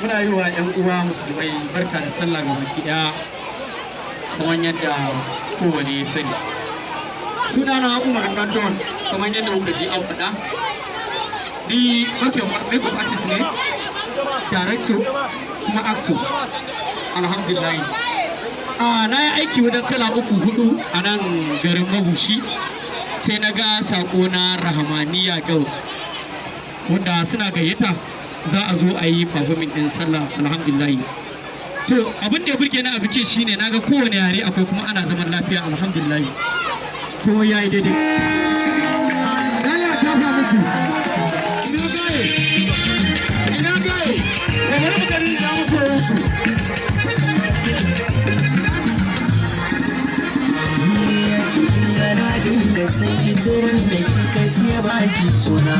muna yi wa 'yan uwa musulmai barka da sallah ga baki ɗaya kamar yadda kowane ya sani. Sunana Umar Brandon kamar yadda kuka ji an faɗa. Ni makeup artist ne, director kuma actor. Alhamdulillah. Na yi aiki wajen kala 3-4 a nan garin Mabushi. Sai na ga sako na Rahmaniya Girls wanda suna gayyata za a zo a yi performing din sallah. Alhamdulillah. To abin da ya burge na a bikin shine naga kowane yare akwai kuma ana zaman lafiya. Alhamdulillah. Ko yayi daidai. Allah ta fa musu. Ina gaye. Da bari mu gani za mu so su. Da sai kitirin da kika ce baki suna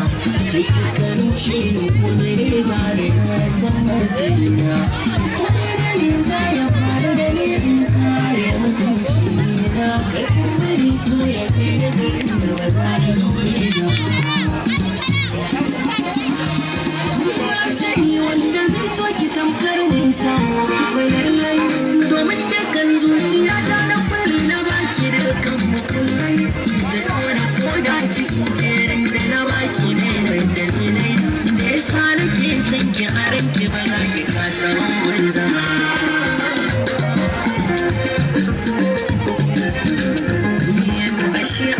kika rushe ni kuma ne zare na san matsayina wani ne za ya faru da ni in kare mutunci na karfin bari so ya kai da garin da ba za da zuwa na sani wanda zai so ki tamkar nisa bayan lai domin dukkan zuciya ta na fari na baki da kan mukullai koda cikin jerin da na baki ne mai dalilai da yasa nake son ki a ranki ba za ki kasa wani zama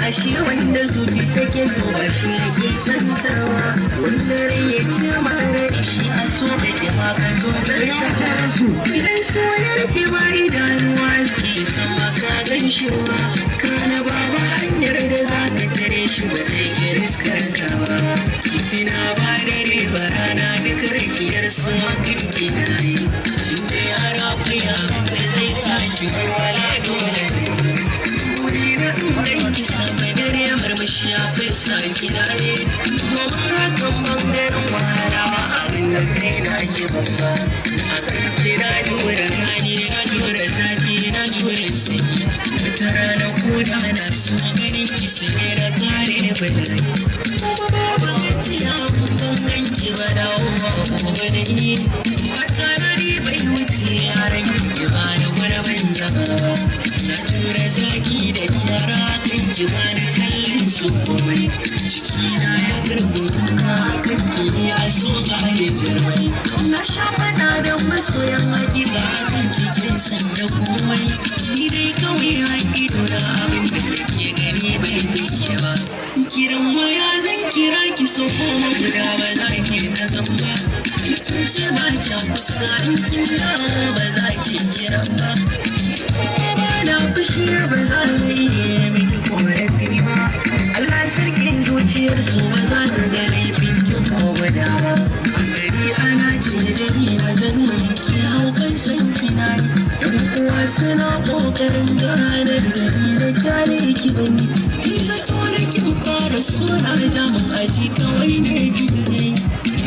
ashe wanda zuci take so ba shi yake santawa wanda rai yake mara da shi a so da ke haka to zarta idan so ya rufe ba idanuwa suke sama ka gan shi ba kana ba hanyar da za ka tare shi ba zai ke riskarta ba titina ba dare ba rana duk rakiyar su hakan na yi inda yara fiya da zai sa shi wala dole wuri na ɗan kisa mai dare marmashi ya fi sa gida ne domin hakan bangaren wahala abin da kai na ke babba a kan kira jure rani na jure zafi na jure sanyi wata rana ko da na so ganin ki sai na tare balai kuma babu gajiya ban ganki ba dawowa gobe da yi wata rari bai wuce yaran ki ba da wani ban zama na jure zaki da kyara kan ki ba da kallon su komai ciki na ya karbe duka kan ki a so ga ya jirmai na sha fada da masoyan hakika kan ki san da komai ni dai kawai haƙiƙo na abin da nake gani bai fike ba kiran waya zan kira ki so kuma guda ba za ki na gamba kin ce ba ki kusa in kin dawo ba za ki kira ba ba na fushi ba za ni yi miki korafi ba Allah sarkin zuciyar su ba za ta ga laifin ki ko guda ba a gari ana ce da ni maganin ki hau kan san kina yan uwa suna ƙoƙarin ganar da ni da kyale ki bani ni zato da kin fara suna jamun aji kawai ne gidane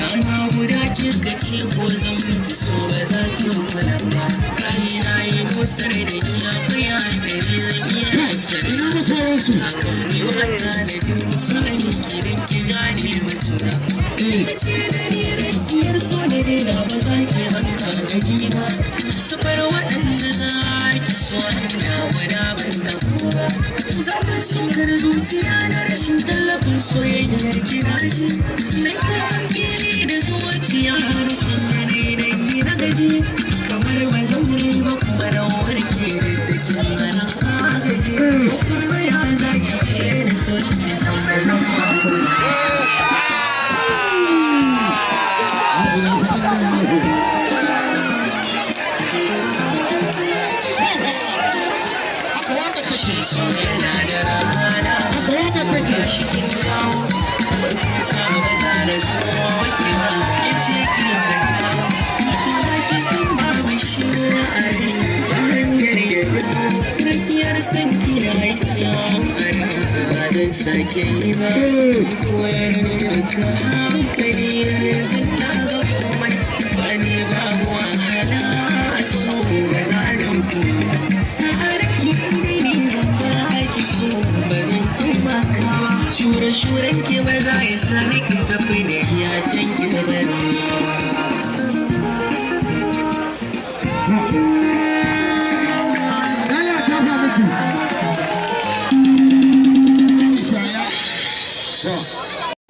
rana guda kika ce ko zan mutu so ba za ki kula ba kai na yi kusur da ki akwai hankali zan iya haisar akan yi wata da jin misali kiran ki gane mutuna ce da ni rakiyar so da daina ba za ki banka gaji ba sufar waɗanda za ki so da guda ban da kowa zafin sukar zuciya na rashin tallafin soyayyar gidaje na kyan fili da zuciya har sun da daidai na gaji kamar ba zan wuri ba kuma da warke da kin zana gaji kuma ya zaki ce da so da sauran shi so yana da rana ya shi kin kawo ka ba za da so wake ba ya ce ki ka kawo so ki san babu shi a rai ba hanyar yadda rakiyar san ki na haice a zan sake yi ba koyar da ka hankali yanzu ta ga komai ba ne babu wahala a so ba za da kuma sa'ar ki ne zan ba ki so ba zan taimaka ba shure-shuren ki ba za ya sani ki tafi da iya can ki bari Dala ta fa musu.